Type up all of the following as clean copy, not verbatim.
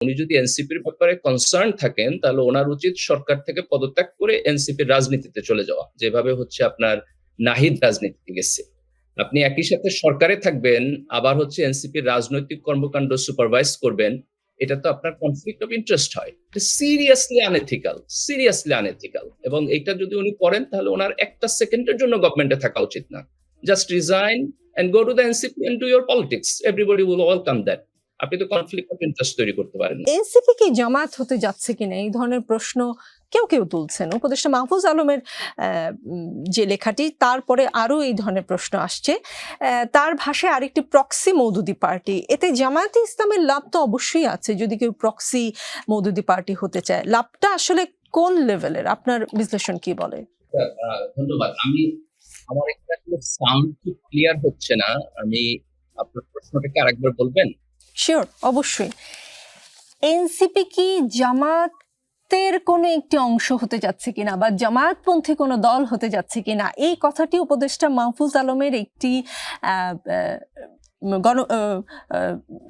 উনি যদি এনসিপির ব্যাপারে কনসার্ন থাকেন তাহলে ওনার উচিত সরকার থেকে পদত্যাগ করে এনসিপির রাজনীতিতে চলে যাওয়া, যেভাবে হচ্ছে আপনার নাহিদ রাজনীতিতে গেছে। আপনি একই সাথে সরকারে থাকবেন, আবার হচ্ছে এনসিপির রাজনৈতিক কর্মকাণ্ড সুপারভাইজ করবেন। এটা তো আপনার কনফ্লিক্ট অফ ইন্টারেস্ট হয়। Seriously unethical. এবং এটা যদি উনি করেন তাহলে ওনার একটা সেকেন্ডের জন্য গভর্নমেন্টে থাকা উচিত না। Just resign and go to the NCP and do your politics. Everybody will welcome that. আপনি তো কনফ্লিক্ট অফ ইন্টারেস্ট তৈরি করতে পারেন না। এনসিপি কি জামায়াত হতে যাচ্ছে কিনা এই ধরনের প্রশ্ন কেউ কেউ তুলছেন। উপদেষ্টা মাহফুজ আলমের যে লেখাটি, তারপরে আরো এই ধরনের প্রশ্ন আসছে। তার ভাষায় আরেকটি প্রক্সি মওদুদি পার্টি, এতে জামায়াতে ইসলামের লাভ তো অবশ্যই আছে যদি কেউ প্রক্সি মওদুদি পার্টি হতে চায়। লাভটা আসলে কোন লেভেলের, আপনার বিশ্লেষণ কি বলে? ধন্যবাদ। আমার এখানে সাউন্ড খুব ক্লিয়ার হচ্ছে না। আমি আপনার প্রশ্নটাকে আরেকবার বলবেন? শিওর, অবশ্যই। এনসিপি কি জামাতের কোনো একটি অংশ হতে যাচ্ছে কিনা বা জামায়াতপন্থী কোনো দল হতে যাচ্ছে কিনা, এই কথাটি উপদেষ্টা মাহফুজ আলমের একটি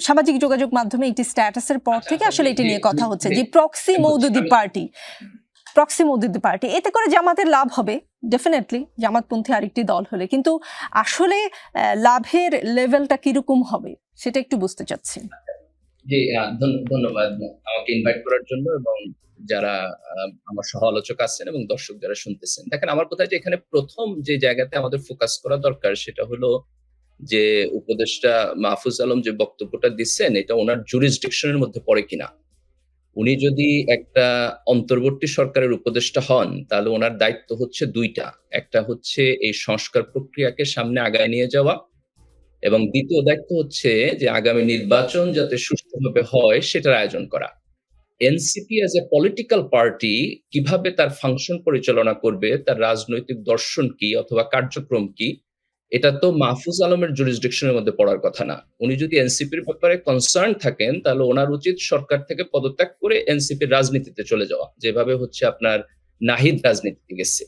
সামাজিক যোগাযোগ মাধ্যমে একটি স্ট্যাটাসের পর থেকে আসলে এটি নিয়ে কথা হচ্ছে যে প্রক্সি মওদুদি পার্টি, এতে করে জামাতের লাভ হবে ডেফিনেটলি, জামাতপন্থী আরেকটি দল হলে। কিন্তু আসলে লাভের লেভেলটা কিরকম হবে সেটা একটু বুঝতে চাচ্ছি। জি, ধন্যবাদ আমাকে ইনভাইট করার জন্য এবং যারা আমার সহ আলোচক আছেন এবং দর্শক যারা শুনতেছেন। দেখেন, আমার কথা যে এখানে প্রথম যে জায়গাতে আমাদের ফোকাস করা দরকার সেটা হলো যে উপদেষ্টা মাহফুজ আলম যে বক্তব্যটা দিচ্ছেন এটা ওনার জুরিসডিকশনের মধ্যে পড়ে কিনা। উনি যদি একটা অন্তর্বর্তী সরকারের উপদেষ্টা হন তাহলে ওনার দায়িত্ব হচ্ছে দুইটা। একটা হচ্ছে এই সংস্কার প্রক্রিয়াকে সামনে আগায় নিয়ে যাওয়া, এবং দ্বিতীয় দায়িত্ব হচ্ছে যে আগামী নির্বাচন যাতে সুষ্ঠুভাবে হয় সেটার আয়োজন করা। NCP as a political party কিভাবে তার ফাংশন পরিচালনা করবে, তার রাজনৈতিক দর্শন কি অথবা কার্যক্রম কি, এটা তো মাহফুজ আলমের জুরিসডিকশনের মধ্যে পড়ার কথা না। উনি যদি এনসিপির ব্যাপারে কনসার্ন থাকেন তাহলে ওনার উচিত সরকার থেকে পদত্যাগ করে এনসিপির রাজনীতিতে চলে যাওয়া, যেভাবে হচ্ছে আপনার নাহিদ রাজনীতিতে গেছে।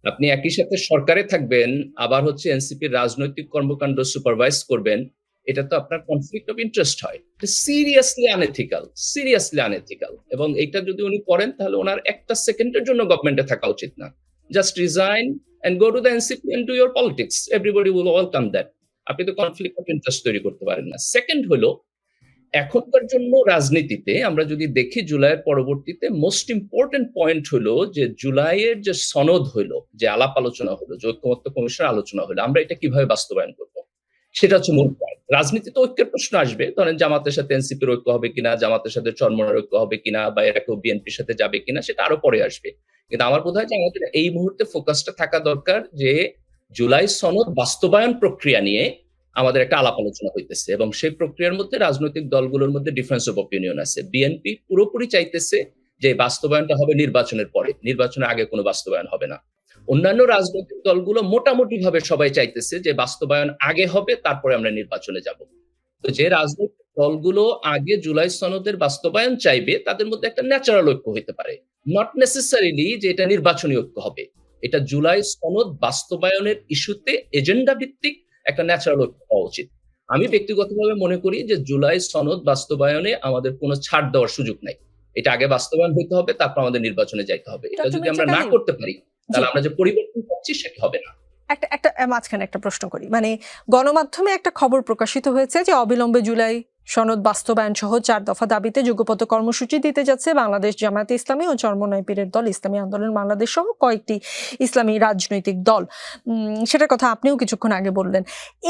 আপনি একই সাথে সরকারে থাকবেন, আবার হচ্ছে এনসিপির রাজনৈতিক কর্মকাণ্ড সুপারভাইজ করবেন। এটা তো আপনার কনফ্লিক্ট অফ ইন্টারেস্ট হয়। Seriously unethical. এবং এটা যদি উনি করেন তাহলে ওনার একটা সেকেন্ডের জন্য গভর্নমেন্টে থাকা উচিত না। Just resign and go to the NCP and do your politics. Everybody will welcome that. আপনি তো কনফ্লিক্ট অফ ইন্টারেস্ট তৈরি করতে পারেন না। সেকেন্ড হলো, এখনকার জন্য রাজনীতিতে আমরা যদি দেখি জুলাইয়ের পরবর্তীতে মোস্ট ইম্পর্টেন্ট পয়েন্ট হলো যে জুলাইয়ের যে সনদ হলো, যে আলাপ আলোচনা হলো, যে ঐক্যমত্য কমিশনের আলোচনা হলো, আমরা এটা কিভাবে বাস্তবায়ন করবো সেটা হচ্ছে মূল পয়েন্ট। রাজনীতিতে ঐক্যের প্রশ্ন আসবে, ধরেন জামাতের সাথে এনসিপির ঐক্য হবে কিনা, জামাতের সাথে চরমোনার ঐক্য হবে কিনা, বা এরা কেউ বিএনপির সাথে যাবে কিনা, সেটা আরো পরে আসবে। কিন্তু আমার বোধ হয় যে আমাদের এই মুহূর্তে ফোকাসটা থাকা দরকার যে জুলাই সনদ বাস্তবায়ন প্রক্রিয়া নিয়ে আমাদের একটা আলাপ আলোচনা হইতেছে, এবং সেই প্রক্রিয়ার মধ্যে রাজনৈতিক দলগুলোর মধ্যে ডিফারেন্স অফ অপিনিয়ন আছে। বিএনপি পুরোপুরি চাইতেছে যে বাস্তবায়নটা হবে নির্বাচনের পরে, নির্বাচনের আগে কোনো বাস্তবায়ন হবে না। অন্যান্য রাজনৈতিক দলগুলো মোটামুটি ভাবে সবাই চাইতেছে যে বাস্তবায়ন আগে হবে, তারপরে আমরা নির্বাচনে যাব। তো যে রাজনৈতিক দলগুলো আগে জুলাই সনদের বাস্তবায়ন চাইবে তাদের মধ্যে একটা ন্যাচারাল ঐক্য হতে পারে, নট নেসেসারিলি যে এটা নির্বাচনী ঐক্য হবে। এটা জুলাই সনদ বাস্তবায়নের ইস্যুতে এজেন্ডা ভিত্তিক একটা ন্যাচারাল ঐক্য হওয়া উচিত। আমি ব্যক্তিগতভাবে মনে করি যে জুলাই সনদ বাস্তবায়নে আমাদের কোনো ছাড় দেওয়ার সুযোগ নাই। এটা আগে বাস্তবায়ন হইতে হবে, তারপর আমাদের নির্বাচনে যাইতে হবে। এটা যদি আমরা না করতে পারি তাহলে আমরা যে পরিবর্তন করছি সেটা হবে না। একটা মাঝখানে একটা প্রশ্ন করি, মানে গণমাধ্যমে একটা খবর প্রকাশিত হয়েছে যে অবিলম্বে জুলাই সনদ বাস্তবায়ন সহ 4 দফা দাবিতে যুগপৎ কর্মসূচি দিতে যাচ্ছে বাংলাদেশ জামায়াতে ইসলামী ও চরমোনাই পীরের দল, ইসলামী আন্দোলন বাংলাদেশ সহ কয়েকটি ইসলামী রাজনৈতিক দল। সেটার কথা আপনিও কিছুক্ষণ আগে বললেন।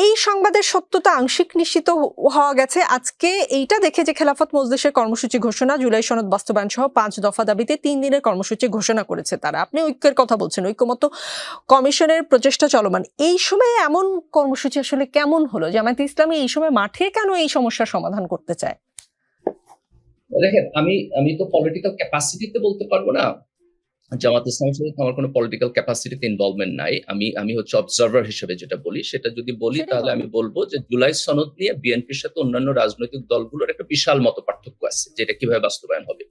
এই সংবাদের সত্যতা আংশিক নিশ্চিত হওয়া গেছে আজকে এইটা দেখে যে খেলাফত মজলিসের কর্মসূচি ঘোষণা, জুলাই সনদ বাস্তবায়ন সহ 5 দফা দাবিতে 3 দিনের কর্মসূচি ঘোষণা করেছে তারা। আপনি ঐক্যের কথা বলছেন, ঐক্যমত্য কমিশনের প্রচেষ্টা চলমান। এই সময়ে এমন কর্মসূচি আসলে কেমন হলো? জামায়াতে ইসলামী এই সময় মাঠে কেন এই সমস্যার সমাধান করতে চায়? দেখেন, আমি তো পলিটিক্যাল ক্যাপাসিটিতে বলতে পারবো না। জামাত ইসলামের সাথে আমার কোনো পলিটিক্যাল ক্যাপাসিটিতে ইনভলভমেন্ট নাই। আমি হচ্ছে অবজারভার হিসেবে যেটা বলি, সেটা যদি বলি তাহলে আমি বলবো যে জুলাই সনদ নিয়ে বিএনপির সাথে অন্যান্য রাজনৈতিক দলগুলোর একটা বিশাল মতপার্থক্য আছে, যেটা কিভাবে বাস্তবায়ন হবে।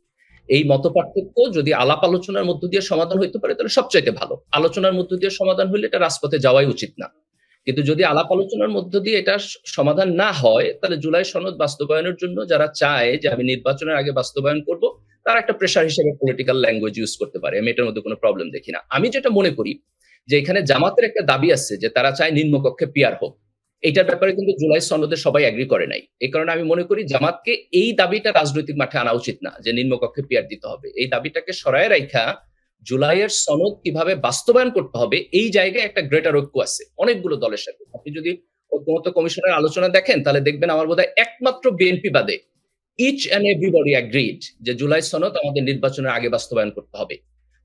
এই মতপার্থক্য যদি আলাপ আলোচনার মধ্য দিয়ে সমাধান হইতে পারে তাহলে সবচাইতে ভালো। আলোচনার মধ্য দিয়ে সমাধান হলে এটা রাজপথে যাওয়াই উচিত না। কিন্তু যদি আলাপ আলোচনার মধ্য দিয়ে এটা সমাধান না হয়, তাহলে জুলাই সনদ বাস্তবায়নের জন্য যারা চায় যে আমি নির্বাচনের আগে বাস্তবায়ন করব, তারা একটা প্রেশার হিসেবে পলিটিক্যাল ল্যাঙ্গুয়েজ ইউজ করতে পারে। আমি এটার মধ্যে কোনো প্রবলেম দেখি না। আমি যেটা মনে করি যে এখানে জামাতের একটা দাবি আছে যে তারা চায় নিম্নকক্ষে পিয়ার হোক। এইটার ব্যাপারে কিন্তু জুলাই সনদে সবাই এগ্রি করে নাই। এই কারণে আমি মনে করি জামাতকে এই দাবিটা রাজনৈতিক মাঠে আনা উচিত না যে নিম্নকক্ষে পিয়ার দিতে হবে। এই দাবিটাকে সরায় রাইখা জুলাইয়ের সনদ কিভাবে বাস্তবায়ন করতে হবে এই জায়গায় একটা গ্রেটার ঐক্য আছে অনেকগুলো দলের সাথে। আপনি যদি ঐকমত্য কমিশনের আলোচনা দেখেন তাহলে দেখবেন আমার বোধহয় একমাত্র বিএনপি বাদে ইচ অ্যান্ড এভরিবডি এগ্রিড যে জুলাই সনদ আমাদের নির্বাচনের আগে বাস্তবায়ন করতে হবে।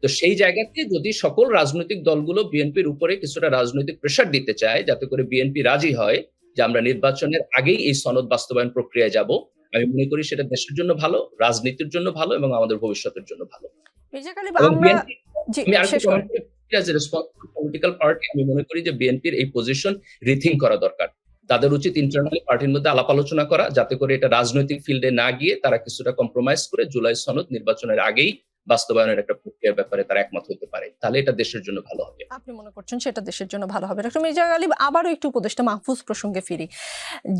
তো সেই জায়গাতে যদি সকল রাজনৈতিক দলগুলো বিএনপির উপরে কিছুটা রাজনৈতিক প্রেশার দিতে চায় যাতে করে বিএনপি রাজি হয় যে আমরা নির্বাচনের আগেই এই সনদ বাস্তবায়ন প্রক্রিয়ায় যাব, আমি মনে করি সেটা দেশের জন্য ভালো, রাজনীতির জন্য ভালো এবং আমাদের ভবিষ্যতের জন্য ভালো। মির্জা গালিব, এবং আমরা বিএনপি জি আমি আরেকটু শেষ করেন। কমেন্ট করি, as a responsible political party আমি মনে করি যে বিএনপির এই পজিশন রিথিঙ্ক করা দরকার। তাদের উচিত ইন্টারনালি পার্টির মধ্যে আলাপ আলোচনা করা যাতে করে এটা রাজনৈতিক ফিল্ডে না গিয়ে তারা কিছুটা কম্প্রোমাইজ করে জুলাই সনদ নির্বাচনের আগেই বাস্তবায়নের একটা প্রক্রিয়ার ব্যাপারে তারা একমত হতে পারে। তাহলে এটা দেশের জন্য ভালো হবে। আপনি মনে করছেন সেটা দেশের জন্য ভালো হবে। ডক্টর মির্জা গালিব, আবারও একটু উপদেষ্টা মাহফুজ প্রসঙ্গে ফিরি।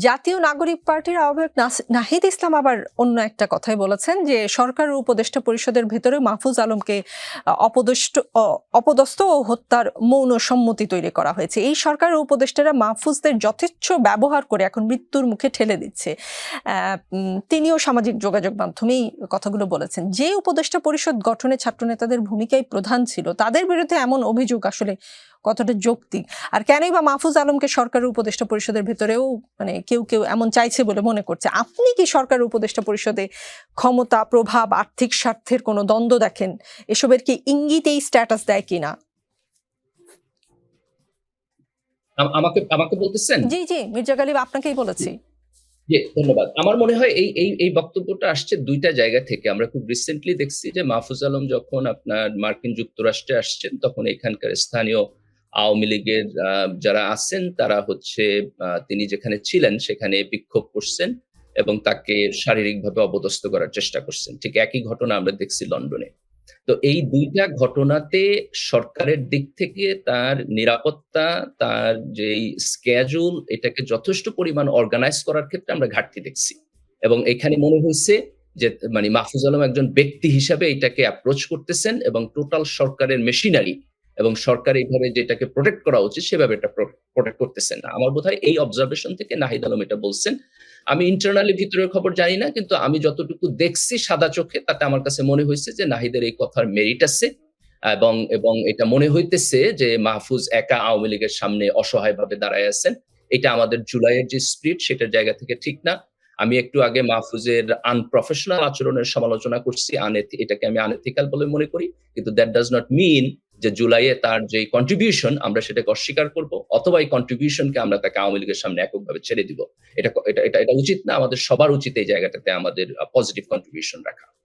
জাতীয় নাগরিক পার্টির আহ্বায়ক নাহিদ ইসলাম আবার অন্য একটা কথাই বলেছেন যে সরকার ও উপদেষ্টা পরিষদের ভেতরে মাহফুজ আলমকে অপদস্থ ও হত্যার মৌন সম্মতি তৈরি করা হয়েছে। এই সরকার ও উপদেষ্টারা মাহফুজদের যথেচ্ছ ব্যবহার করে এখন মৃত্যুর মুখে ঠেলে দিচ্ছে। তিনিও সামাজিক যোগাযোগ মাধ্যমেই কথাগুলো বলেছেন। যে উপদেষ্টা পরিষদ গঠনে ছাত্র নেতাদের ভূমিকাই প্রধান ছিল, তাদের বিরুদ্ধে এমন অভিযোগ আসলে কতটা যৌক্তিক? আর কেনই বা মাহফুজ আলমকে সরকার উপদেষ্টা পরিষদের ভিতরেও মানে কেউ কেউ এমন চাইছে বলে মনে করছে? আপনি কি সরকার উপদেষ্টা পরিষদে ক্ষমতা, প্রভাব, আর্থিক স্বার্থের কোনো দ্বন্দ্ব দেখেন? এসবের কি ইঙ্গিত এই স্ট্যাটাস দেয় কিনা? আমাকে আমাকে বলতেছেন? জি জি, মির্জা গালিব, আপনাকেই বলেছি। জি, ধন্যবাদ। আমার মনে হয় এই বক্তব্যটা আসছে ২ টা জায়গা থেকে। আমরা খুব রিসেন্টলি দেখছি যে মাহফুজ আলম যখন আপনার মার্কিন যুক্তরাষ্ট্রে আসছেন, তখন এখানকার স্থানীয় আওয়ামী লীগের যারা আছেন তারা হচ্ছে তিনি যেখানে ছিলেন সেখানে বিক্ষোভ করছেন এবং তাকে শারীরিকভাবে অপদস্থ করার চেষ্টা করছেন। ঠিক একই ঘটনা আমরা দেখছি লন্ডনে। তো এই ২ টা ঘটনাতে সরকারের দিক থেকে তার নিরাপত্তা, তার যেই schedule এটাকে যথেষ্ট পরিমাণ অর্গানাইজ করার ক্ষেত্রে আমরা ঘাটতি দেখছি। এবং এখানে মনে হইছে যে মানে মাহফুজ আলম একজন ব্যক্তি হিসাবে এটাকে অ্যাপ্রোচ করতেছেন এবং টোটাল সরকারের মেশিনারি এবং সরকার এইভাবে যেটাকে প্রোটেক্ট করা উচিত সেভাবে এটা প্রোটেক্ট করতেছেন না। আমার বোধহয় এই অবজারভেশন থেকে নাহিদ আলম এটা বলছেন। আমি ইন্টারনালি ভিতরের খবর জানি না, কিন্তু আমি যতটুকু দেখছি সাদা চোখে তাতে আমার কাছে মনে হইছে যে নাহিদের এই কথার মেরিট আছে এবং এটা মনে হইতেছে যে মাহফুজ একা আওয়ামী লীগের সামনে অসহায়ভাবে দাঁড়ায় আছেন। এটা আমাদের জুলাইয়ের যে স্পিরিট সেটার জায়গা থেকে ঠিক না। আমি একটু আগে মাহফুজের আনপ্রফেশনাল আচরণের সমালোচনা করছি। এটাকে আমি আনএথিক্যাল বলে মনে করি। কিন্তু দ্যাট ডাজ নট মিন যে জুলাইয়ে তার যে কন্ট্রিবিউশন আমরা সেটাকে অস্বীকার করব অথবা এই কন্ট্রিবিউশনকে আমরা তাকে আওয়ামী লীগের সামনে এককভাবে ছেড়ে দিব। এটা উচিত না। আমাদের সবার উচিত এই জায়গাটাতে আমাদের পজিটিভ কন্ট্রিবিউশন রাখা।